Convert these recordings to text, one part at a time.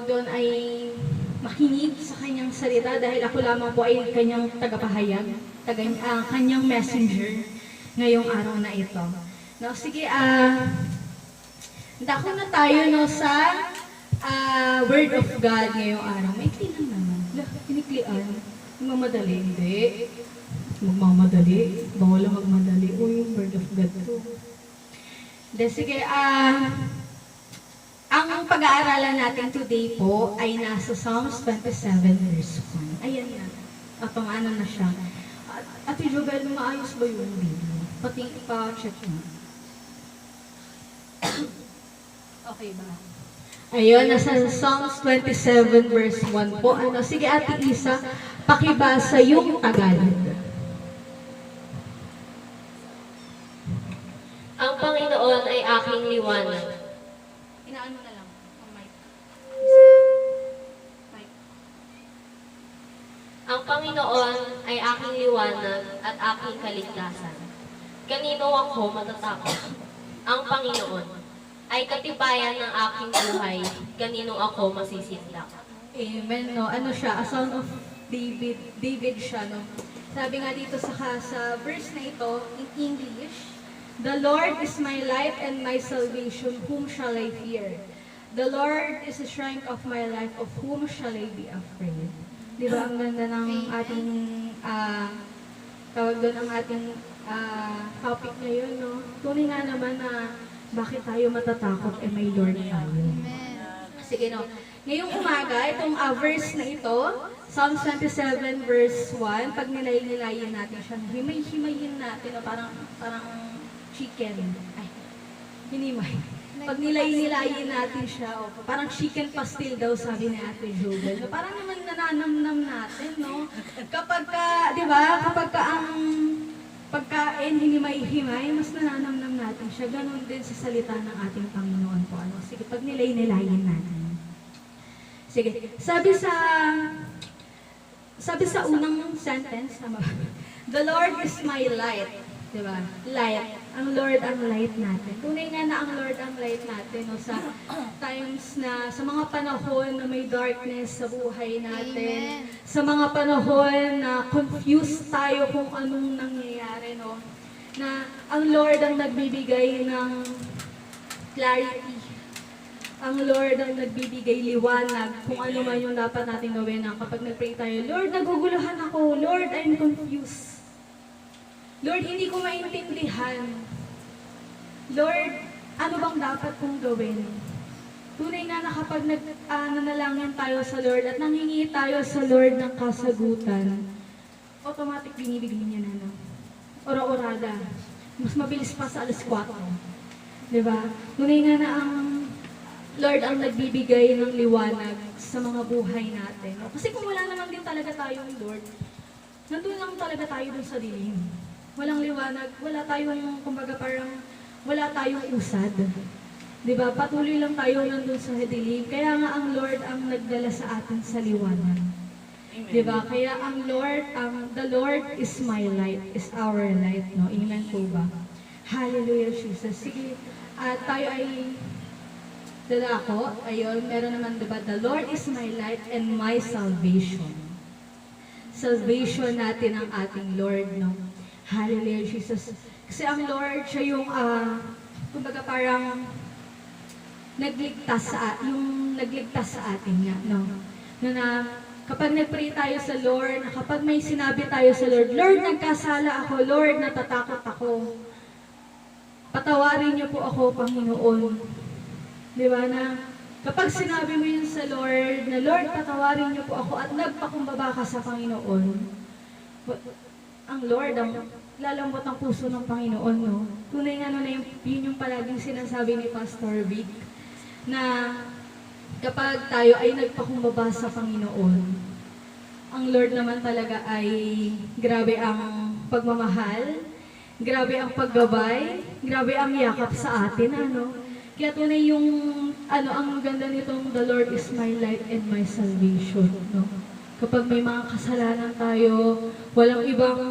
doon ay makinig sa kanyang salita dahil ako lamang po ay kanyang tagapahayag, kanyang messenger ngayong araw na ito. No, sige, dako na tayo no, sa Word of God ngayong araw. May lang naman. Piniklian. Magmamadali. Hindi. Magmamadali. Bawal lang magmadali. O yung Word of God to. De, sige, ang pag-aaralan natin today po ay nasa Psalms 27 verse 1. Ayan na. At ano na siya. Ate Jobel, maayos ba yung video? Pati pa-check mo. Okay ba? Ayun, nasa Psalms 27 verse 1 po. Ano, sige Ate Isa, pakibasa yung Tagalog. Ang Panginoon ay aking liwanag. Inaano na lang. Ang mic. Mic. Ang Panginoon ay aking liwanag at aking kaligtasan. Kanino ako matatakot? Ang Panginoon ay katibayan ng aking buhay. Kanino ako masisindak? Amen, no? Ano siya? A son of David. David siya, no? Sabi nga dito sa verse na ito, in English, "The Lord is my light and my salvation, whom shall I fear? The Lord is the strength of my life, of whom shall I be afraid?" Di ba, ang ganda ng ating, tawag doon ang ating topic ngayon, no? Tunay nga naman na bakit tayo matatakot, may Lord tayo. Sige, no? Ngayong umaga, itong verse na ito, Psalms 27 verse 1, pag nilay-nilayin natin siya, himay-himayin natin, no? Parang chicken. Ay, hinimay. Pag nilay-nilayin natin siya, parang chicken pastil daw, sabi ni Ate Jobel. No? Parang naman nananamnam natin, no? Kapag ka, di ba, kapag ka ang pagkain, hinimay-himay, mas nananamnam natin siya. Ganon din sa salita ng ating Panginoon po. Ano? Sige, pag nilay-nilayin natin. Sige, sabi sa unang sentence, "The Lord is my light." Diba? Light. Ang Lord ang light natin. Tunay nga na ang Lord ang light natin. No? Sa times na, sa mga panahon na may darkness sa buhay natin. Amen. Sa mga panahon na confused tayo kung anong nangyayari. No? Na ang Lord ang nagbibigay ng clarity. Ang Lord ang nagbibigay liwanag kung ano man yung dapat natin gawin. Na kapag nag-pray tayo, "Lord, naguguluhan ako. Lord, I'm confused. Lord, hindi ko maintindihan. Lord, ano bang dapat kong gawin?" Tunay nga na kapag nanalangin tayo sa Lord at nanghingi tayo sa Lord ng kasagutan, automatic binibigay niya na, no? Ora-orada. Mas mabilis pa sa alas 4. Diba? Tunay nga na ang Lord ang nagbibigay ng liwanag sa mga buhay natin. No? Kasi kung wala naman din talaga tayong Lord, nandun lang talaga tayo dun sa dilim. Walang liwanag, wala tayong, kumbaga parang, wala tayong usad. Diba? Patuloy lang tayo nandun sa dilim. Kaya nga ang Lord ang nagdala sa atin sa liwanag. Diba? Kaya ang Lord, the Lord is my light, is our light. No? Amen po ba? Hallelujah, Jesus. Sige, tayo ay dadako. Ayun, meron naman, diba? "The Lord is my light and my salvation." Salvation natin ang ating Lord, no? Hallelujah, Jesus. Kasi ang Lord, siya yung, kumbaga parang, nagligtas sa atin nga, no? Na kapag nag-pray tayo sa Lord, na kapag may sinabi tayo sa Lord, "Lord, nagkasala ako. Lord, natatakot ako. Patawarin niyo po ako, Panginoon." Di ba na, kapag sinabi mo yun sa Lord, na, "Lord, patawarin niyo po ako," at nagpakumbaba ka sa Panginoon, ang Lord, ang lalambot ang puso ng Panginoon, no? Tunay nga na yun yung palaging sinasabi ni Pastor Vic, na kapag tayo ay nagpakumbaba sa Panginoon, ang Lord naman talaga ay grabe ang pagmamahal, grabe ang paggabay, grabe ang yakap sa atin, ano? Kaya tunay yung, ang ganda nitong "The Lord is my light and my salvation," no? Kapag may mga kasalanan tayo, walang ibang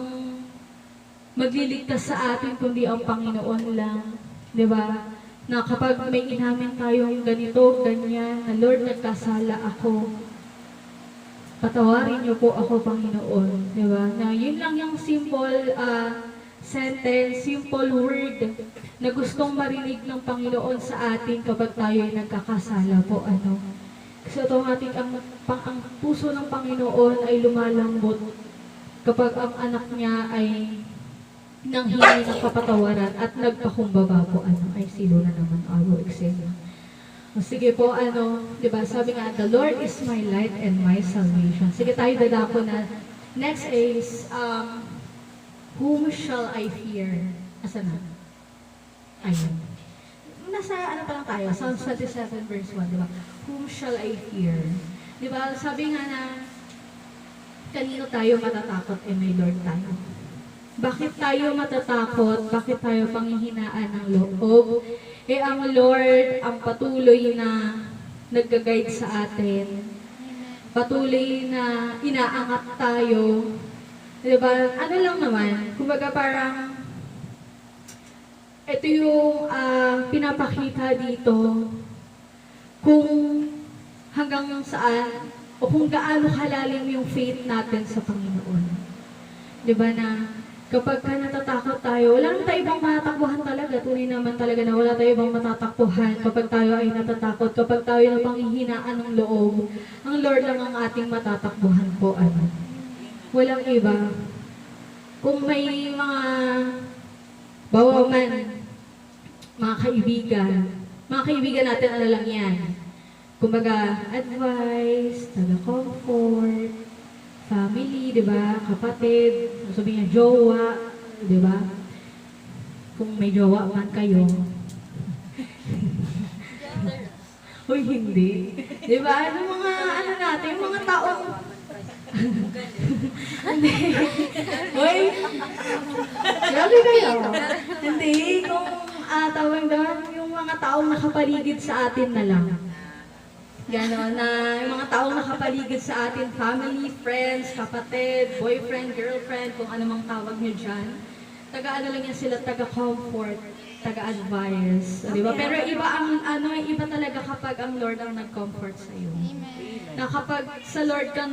magliligtas sa atin kundi ang Panginoon lang. Di ba? na kapag may inamin tayong ganito, ganyan, na Lord, nagkasala ako, patawarin niyo po ako, Panginoon. Di ba? Na yun lang yung simple sentence, simple word na gustong marinig ng Panginoon sa atin kapag tayo ay nagkakasala po. Kasi automatic ang puso ng Panginoon ay lumalambot kapag ang anak niya ay nanghingi ng kapatawaran at nagpakumbaba po. Ay silo na naman, aro eksena. Sige po, di ba, sabi nga, the Lord is my light and my salvation. Sige tayo dadako na. Next is, whom shall I fear? Asa na? Ayun. Nasa pa lang tayo? Psalm 27 verse 1, di ba? Whom shall I fear? Di ba, sabi nga na, kanino tayo matatakot? May Lord tayo. Bakit tayo matatakot? Bakit tayo panghihinaan ng loob? Ang Lord ang patuloy na nag-guide sa atin. Patuloy na inaangat tayo. Diba? Ano lang naman, kumbaga parang ito yung pinapakita dito kung hanggang saan o kung gaano kalalim yung faith natin sa Panginoon. Diba na kapag ka natatakot tayo, wala naman tayo ibang matatakbuhan talaga. Tunay naman talaga na wala tayo ibang matatakbuhan kapag tayo ay natatakot, kapag tayo na panghihinaan ng loob. Ang Lord lang ang ating matatakbuhan po. Walang iba. Kung may mga bawaman, mga kaibigan natin, ano lang yan? Kumbaga, advice, taga-comfort, family, di ba? Kapatid, sabi niya, jowa, di ba? Kung may jowa man kayo. Uy, hindi. Di ba? Mga natin, mga taong... Hindi. Uy, grabe kayo. Hindi, kung tawag doon, yung mga taong nakapaligid sa atin na lang. Gano'n, na yung mga taong nakapaligid sa atin, family, friends, kapatid, boyfriend, girlfriend, kung anumang tawag nyo dyan. Taga-ano lang yan sila, taga-comfort, taga-advice. Diba? Pero iba iba talaga kapag ang Lord ang nag-comfort sa'yo. Na kapag sa Lord ka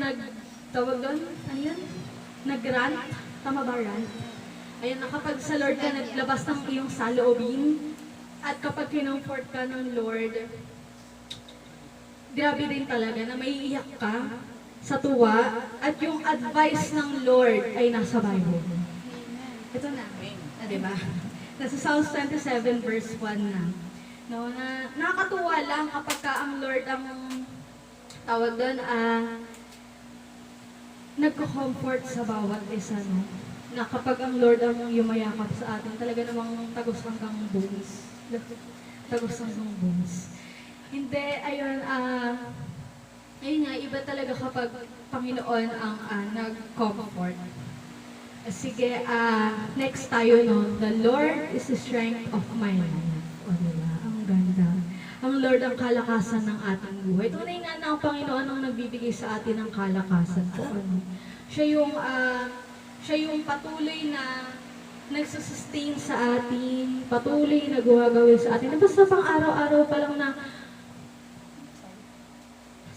tawag doon, ano yan? Nag-rant? Tama ba rant? Ayan, na kapag sa Lord ka naglabas ng iyong saloobin, at kapag kinomfort ka ng Lord, grabe din talaga na maiiyak ka sa tuwa at yung advice ng Lord ay nasa Bible. Ito na. Diba? Nasa Psalms 27 verse 1 na. No, na nakakatuwa lang kapag ka ang Lord ang tawag doon, nagko-comfort sa bawat isa, no? Na kapag ang Lord ang yumayakap sa atin, talaga namang tagos hanggang bones. Tagos hanggang bones. Hindi, ayun, ayun nga, iba talaga kapag Panginoon ang nag-comfort. Sige, next tayo, no? The Lord is the strength of my life. O, diba? Ang ganda. Ang Lord ang kalakasan ng ating buhay. Tunay nga na ang Panginoon ang nagbibigay sa atin ng kalakasan po. Siya yung patuloy na nagsusustain sa atin, patuloy na gumagawin sa atin. Basta pang-araw-araw pa lang na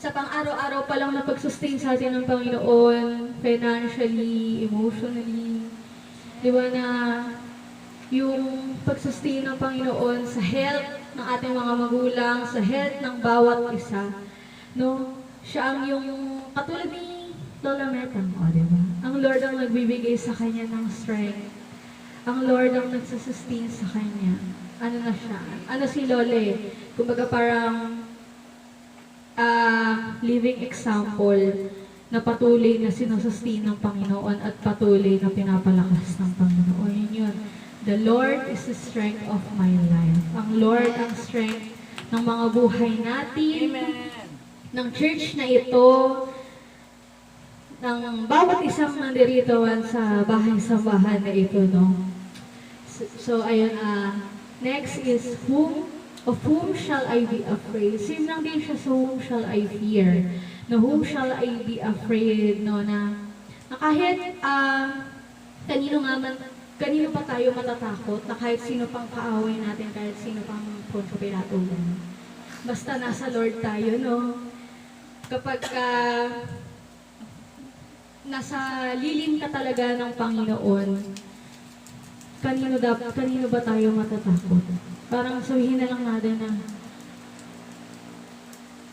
pang-araw-araw pa lang na pag-sustain sa atin ng Panginoon, financially, emotionally. Di ba na yung pag-sustain ng Panginoon sa health ng ating mga magulang, sa health ng bawat isa. No? Siya ang yung katulad ni Lola Metang, di ba? Ang Lord ang nagbibigay sa kanya ng strength. Ang Lord ang nagsusustain sa kanya. Ano na siya? Ano si Lole? Kumbaga parang living example na patuloy na sinusustain ng Panginoon at patuloy na pinapalakas ng Panginoon. Yun. The Lord is the strength of my life. Ang Lord ang strength ng mga buhay natin, ng church na ito, ng bawat isang nandiritoan sa bahay-sambahan na ito, no? So ayun, next is of whom shall I be afraid? Same lang din siya sa whom shall I fear. No, whom shall I be afraid? No, na kahit kanino pa tayo matatakot, na kahit sino pang kaaway natin, kahit sino pang cellphone ko pinatulan. Basta nasa Lord tayo, no? Kapag nasa lilim ka talaga ng Panginoon, kanino ba tayo matatakot? Parang sabihin na lang natin na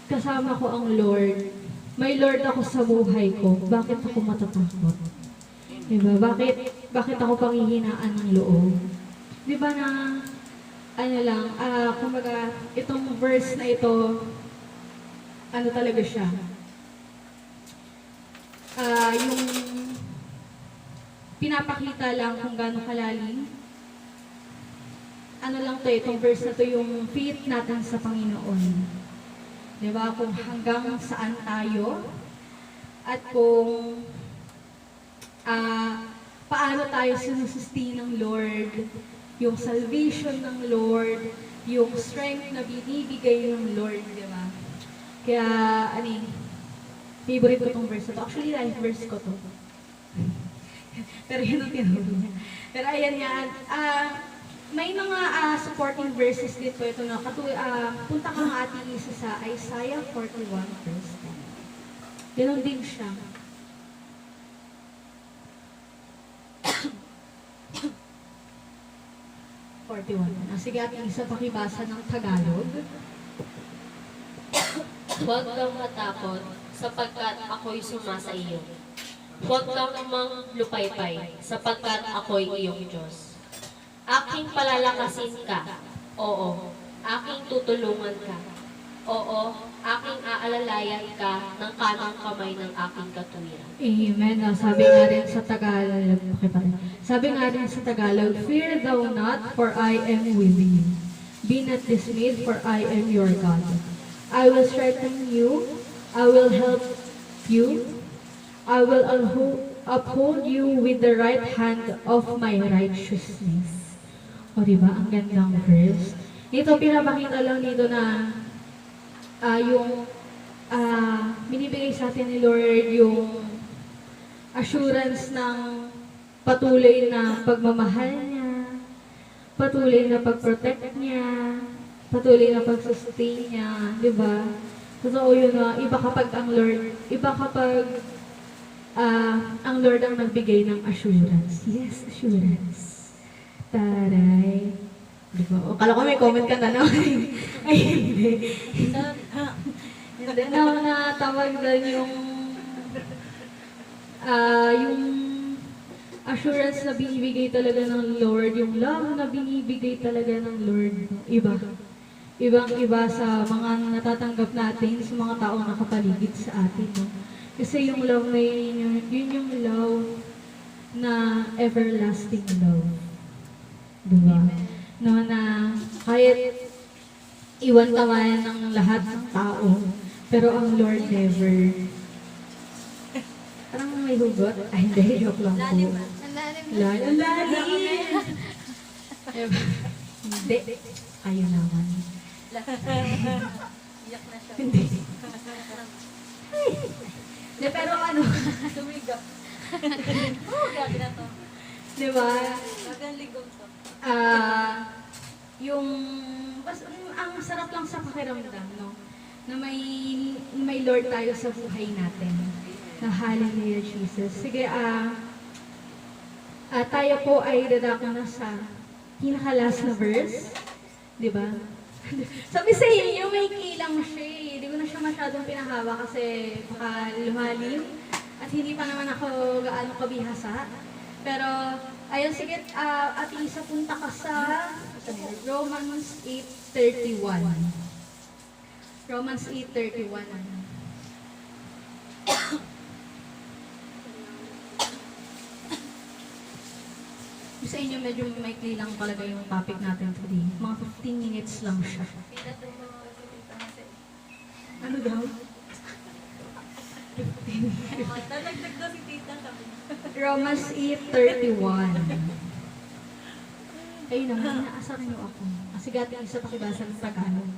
kasama ko ang Lord. May Lord ako sa buhay ko. Bakit ako matatakot? Diba? Bakit ako panghihinaan ng loob? Diba na, ano lang, kumbaga, itong verse na ito, ano talaga siya? Yung pinapakita lang kung gaano kalalim. Ano lang to, itong verse na to, yung faith natin sa Panginoon. Diba? Kung hanggang saan tayo at kung paano tayo sinusustain ng Lord, yung salvation ng Lord, yung strength na binibigay ng Lord, diba? Kaya, favorite ko tong verse na to. Actually, life verse ko to. Pero yun ang tinuro niya. Pero ayan yan. May mga supporting verses dito. Ito na. Punta ka nga ating isa sa Isaiah 41 verse 10. Ganon din siya. Sige, ating isa pakibasa ng Tagalog. Huwag kang matakot, sapagkat ako'y sumasa iyo. Huwag kang lupaypay, sapagkat ako'y iyong Diyos. Aking palalakasin ka, oo, aking tutulungan ka, oo, aking aalalayan ka ng kanang kamay ng aking katuwiran. Amen. Sabi nga rin sa Tagalog, sabi nga rin sa Tagalog, fear thou not, for I am with you. Be not dismayed, for I am your God. I will strengthen you, I will help you, I will uphold you with the right hand of my righteousness. O diba, ang gandang verse. Ito, pinapakita lang dito na binibigay sa atin ni Lord yung assurance ng patuloy na pagmamahal niya, patuloy na pag-protect niya, patuloy na pag-sustain niya, di ba? Totoo yun na, iba kapag ang Lord ang nagbigay ng assurance. Yes, assurance. Taray. Di ba? O, kala ko may comment ka na naman. Ay, hindi. Hindi na natawag doon yung assurance na binibigay talaga ng Lord, yung love na binibigay talaga ng Lord. Iba. Ibang-iba sa mga natatanggap natin, sa mga taong nakapaligid sa atin. No? Kasi yung love na yun yung love na everlasting love. Diba? No, na kahit iwan ka man ng lahat ng tao, pero ang Lord never. Parang may hugot. Ay, hindi. Joke lang po. Lalim. Hindi. Kayo naman. Iyak na siya. Hindi. De, pero ano? Tumigap. Grabe na to. Diba? Bagang ligong to. Ang sarap lang sa pakiramdam, no? Na may Lord tayo sa buhay natin. Na hallelujah, Jesus. Sige, tayo po ay dadako na sa pinakalas na verse. Diba? Sabi sa inyo, may kilang siya eh. Hindi ko na siya masyadong pinahawa kasi baka lumalim. At hindi pa naman ako gaano kabihasa. Pero, ayun, sige, at isa punta ka sa Romans 8:31. Romans 8:31. Sa inyo, medyo maikli lang talaga yung topic natin today. Mga 15 minutes lang siya. Ano daw? 15 minutes. Dadagdag daw si tita kami. Romans 8:31. Ayun naman, inaasaran niyo ako. Kasi gating isa pakibasa ng Tagalog.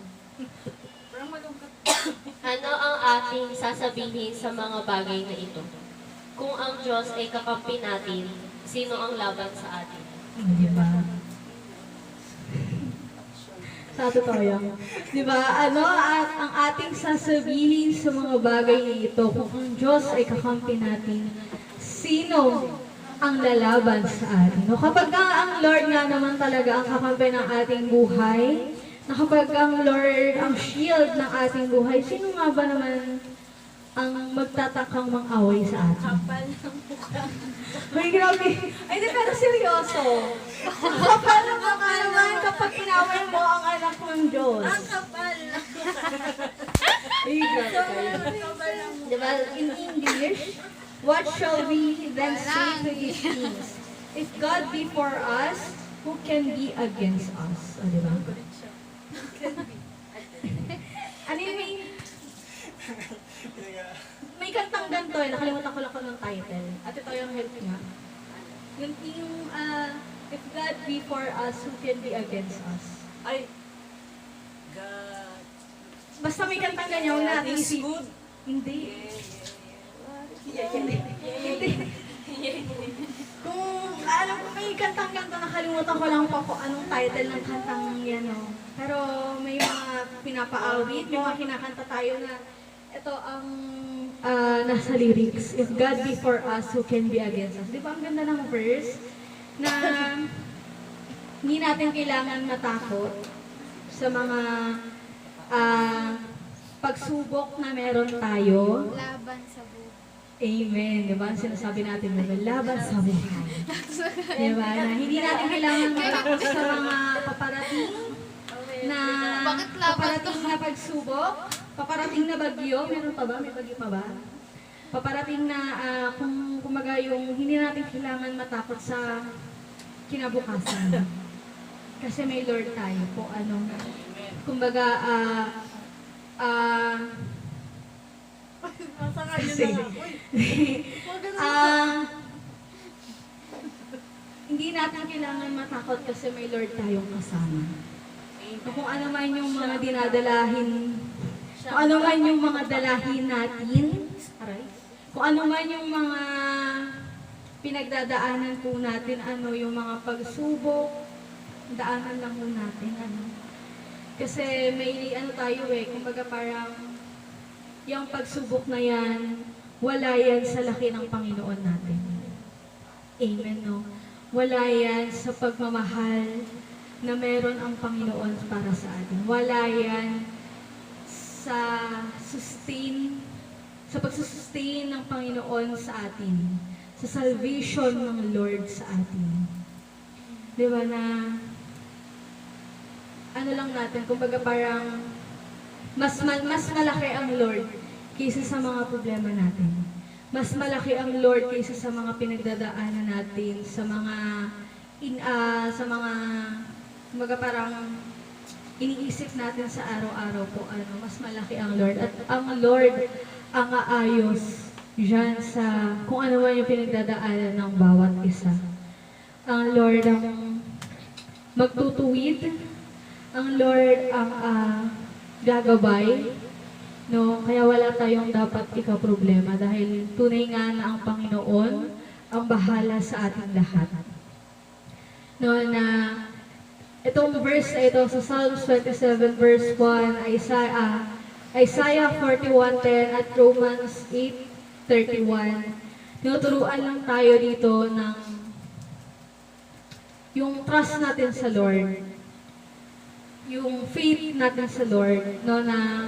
Parang malungkot. Ano ang ating sasabihin sa mga bagay na ito? Kung ang Diyos ay kakampi natin, sino ang laban sa atin? Di ba? Sa totoo yan. Di ba? Ano, at ang ating sasabihin sa mga bagay na ito, kung ang Diyos ay kakampi natin, sino ang lalaban sa atin? No, kapag ang Lord nga naman talaga ang kakampi ng ating buhay, na kapag ang Lord ang shield ng ating buhay, sino nga ba naman ang magtatakang mang-away sa atin? Kapal ng mukha. May grabe. Ay, di, pero seryoso. Kapal na mukha naman kapag inaway mo ang anak ng Diyos. Ang kapal ng mukha. Ay, grabe kayo. Kapal ng mukha. Diba, in English, what shall we then say to these things? If God be for us, who can be against us? O, diba? Ano yun, may kantang ganito eh, nakalimutan ko lang ko ng title. At ito yung help nga. Yung if God be for us, who can be against us? Ay. God. Basta may kantang ganyan, huwag natin is isip. good. Hindi. Hindi. Kung alam ko may kantang ganito, nakalimutan ko lang po kung anong title ng kantang yan. Oh. Pero may mga pinapaawit, may mga kinakanta tayo na ito ang nasa lyrics. If God be for us, who can be against us? Di ba ang ganda ng verse na hindi natin kailangan matakot sa mga pagsubok na meron tayo. Laban sa buhay. Amen. Di ba? Ang sinasabi natin na laban sa buhay. Di ba? Na hindi natin kailangan matakot sa mga paparating na Bakit laban paparating na pagsubok, paparating na bagyo. Meron pa ba? May bagyo pa ba? Paparating na kung kumaga yung hindi natin kailangan matakot sa kinabukasan. Kasi may Lord tayo po. Ano? Kumbaga, Nasa nga yun Kasi, na lang. Uy. hindi natin kailangan matakot kasi may Lord tayong kasama. Kung ano man yung mga dinadalahin, kung ano man yung mga dalahin natin, aray, kung ano man yung mga pinagdadaanan po natin, ano yung mga pagsubok, daanan lang po natin, ano. Kasi may ano tayo kumbaga parang yung pagsubok na yan, wala yan sa laki ng Panginoon natin. Amen, no? Wala yan sa pagmamahal na meron ang Panginoon para sa atin. Wala yan sa pagsusustain ng Panginoon sa atin. Sa salvation ng Lord sa atin. Di ba na, ano lang natin, kumbaga parang mas malaki ang Lord kaysa sa mga problema natin. Mas malaki ang Lord kaysa sa mga pinagdadaanan natin, sa mga kumbaga parang iniisip natin sa araw-araw po, mas malaki ang Lord. At ang Lord ang aayos diyan sa kung ano man yung pinagdadaanan ng bawat isa. Ang Lord ang magtutuwid, ang Lord ang gagabay, no? Kaya wala tayong dapat ikaproblema dahil tunay nga na ang Panginoon ang bahala sa ating lahat. No, na itong verse na ito sa Psalms 27 verse 1, Isaiah 41:10 at Romans 8:31. Tinuturuan lang tayo dito ng yung trust natin sa Lord. Yung faith natin sa Lord, no, na